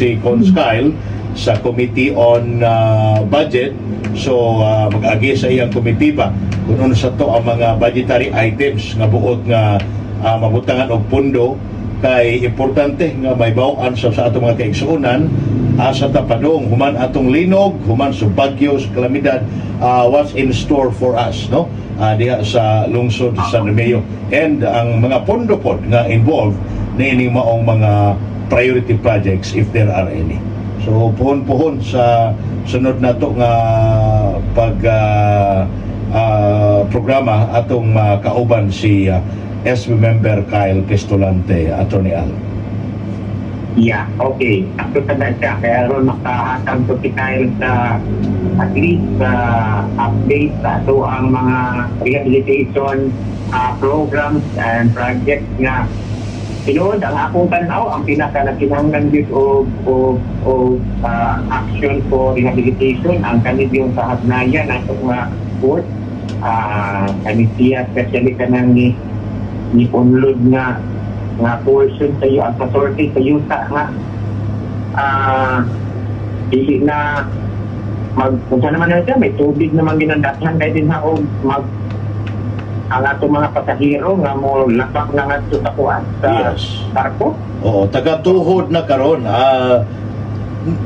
si Cons Kyle sa Committee on Budget. So mag-agi sa iyang komitiba kung ano sa to ang mga budgetary items nga buot nga mabutangan og pondo, kay importante nga may bawaan sa atong mga kaigsuonan sa tapadong human atong linog, human sa bagyo, sa kalamidad, what's in store for us, no? Diha sa lungsod sa San Romeo, and ang mga pondo pod nga involved na ini maong mga priority projects if there are any. So puhon-puhon sa sunod nato nga pag programa atong kauban si SB member Kyle Pistolante, Attorney Al. Yeah, okay. Ako sa siya, kaya ron makahatag ko si Kyle sa at least update sa ito ang mga rehabilitation programs and projects nga Tinood, ang akong tanaw, ang pinakalakinahanglan dito o action for rehabilitation, ang kanid yung sa hagnayan, ang mga court, kanid siya, especially ka nang ni unload nga portion sa iyo, ang pasorte sa yuta nga, hindi na, kung saan naman na may tubig naman ginandatahan, kaya din ako ang ato mga pasahero nga mo lapak na nga sa kuwan sa barko. Oo, tagatuhod na karon.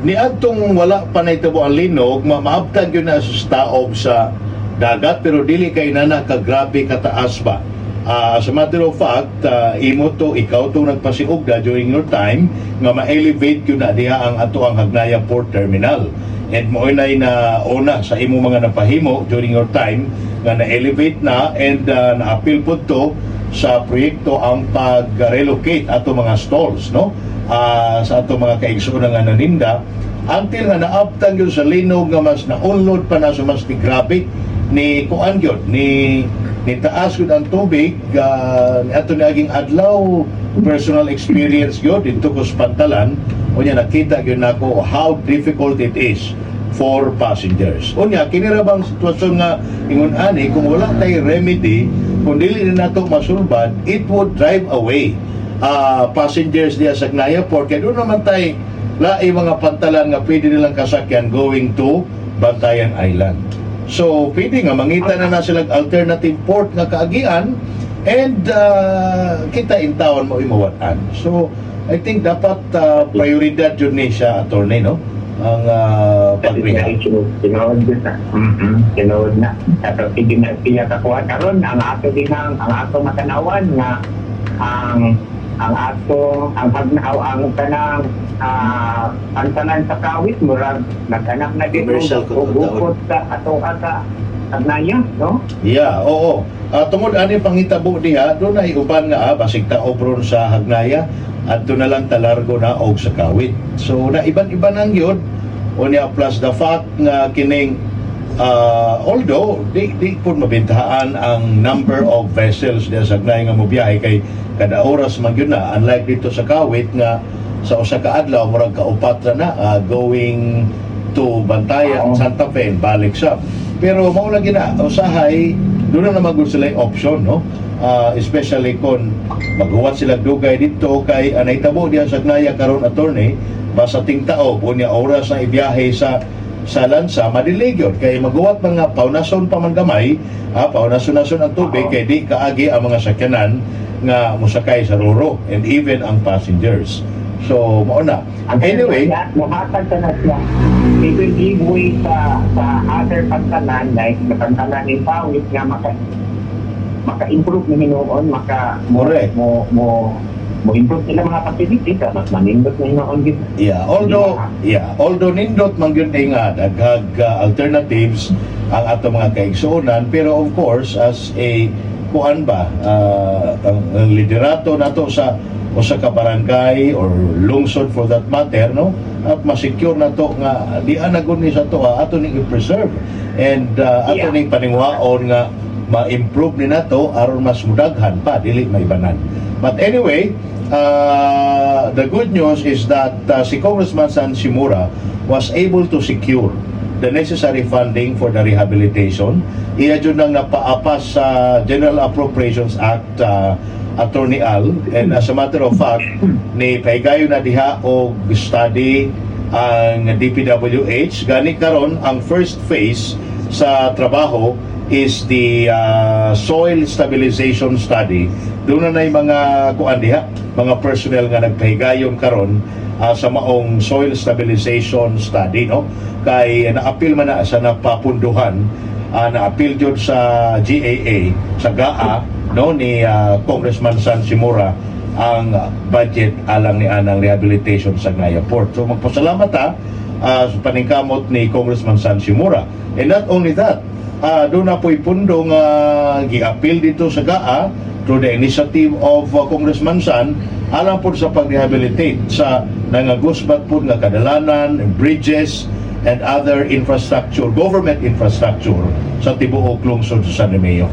Ni adtong wala pa nahitabo ang linog, maabtag yun na sa staob sa dagat, pero dili kay nana ka grabe kataas ba. As a matter of fact, imo to, ikaw to nagpasiugda during your time nga ma-elevate yun na diha ang ato ang Hagnaya Port Terminal. And mo inay na una sa imo mga napahimo during your time nga na-elevate na, and na-appeal po to sa proyekto ang pag-relocate ato mga stalls, no? Sa ato mga kaigsunan nga naninda, until nga naabtang yun sa linog nga mas na-unload pa na so mas ni grabe ni kuan yun, ni taas yun ang tubig, ato ni aging adlaw personal experience yun dito ko sa Pantalan. Unya nakita yun ako how difficult it is for passengers. Unya kinirabang sitwasyon nga ingon ani, kung wala tay remedy, kung dili na nato masulbad, it would drive away passengers diya sa Hagnaya Port. Kaya doon naman tay laing mga pantalan nga pwede nilang kasakyan going to Bantayan Island. So pwede nga mangita na silang alternative port nga kaagian, and kita in town mo imawatan. So I think dapat prioridad yun ni siya, attorney, no? Ang pag-rehab. Tinood na. Tinood na. Pero hindi na siya kakuha karon ang ato dinang, ang ato matanawan nga ang hagnaw, ang kanang pantalan sa Kawit, murag nag-anak na dito o bukod sa ato ata Hagnaya, no? Yeah, oo. Tungod ani pangitabo diha, doon ay uban nga basig taob ron sa Hagnaya, at doon na lang talargo na og sa Kawit. So na iban-iba nang yun, unya plus the fact nga kining although di po mabintahaan ang number of vessels diya sa Hagnaya nga mobiyahe, kay kada oras man yun na, unlike dito sa Kawit nga sa usa ka adlaw murag kaupat na going to Bantayan, Santa Fe, balik sa. Pero mao lagi na usahay, doon na magud sila yung option, no? Especially kung maghuwat sila dugay dito kay nahitabo diya sa Hagnaya karon, attorney, basta ting tao unya oras na ibiyahe sa lansa, madilig yun kay maghuwat mga paunason pa man gamay, paunason-nason ang tubig, kay di kaagi ang mga sakyanan nga musakay sa roro, and even ang passengers. So mao na. Anyway, mahatag ka na siya. It will give way sa other pantalan, like the pantalan ni Pawit nga maka-improve ni noon, mo improve sila mga facilities, mas manindot na noon gid. Although nindot man gyud nga daghag alternatives ang ato mga kaigsuonan, pero of course as a kuan ba, ang liderato nato sa usa ka barangay or lungsod for that matter, no, at ma-secure na to nga di anagon ni sa to ato ning i-preserve, and ato ning paningwaon nga ma-improve ni nato aron mas mudaghan pa, dili maibanan. But anyway, the good news is that si Congressman San Simura was able to secure the necessary funding for the rehabilitation. Iya jud nang napaapas sa General Appropriations Act Attorney Al, and as a matter of fact ni pahigayon na diha og study ang DPWH gani karon ang first phase sa trabaho is the soil stabilization study. Doon na mga kuan diha, mga personnel nga nagpahigayon karon sa maong soil stabilization study, no, kay naapil man na sa napapunduhan, naapil jud sa GAA sa GAA, no, ni Congressman San Simura ang budget alang ni anang rehabilitation sa Ngaya Port. So magpasalamat sa paningkamot ni Congressman San Simura. And not only that, doon na po'y pundong gi-appeal dito sa GAA through the initiative of Congressman San alang po sa pag-rehabilitate sa nangagusbat po nga kadalanan, bridges, and other infrastructure, government infrastructure sa tibuok lungsod sa San Remeo.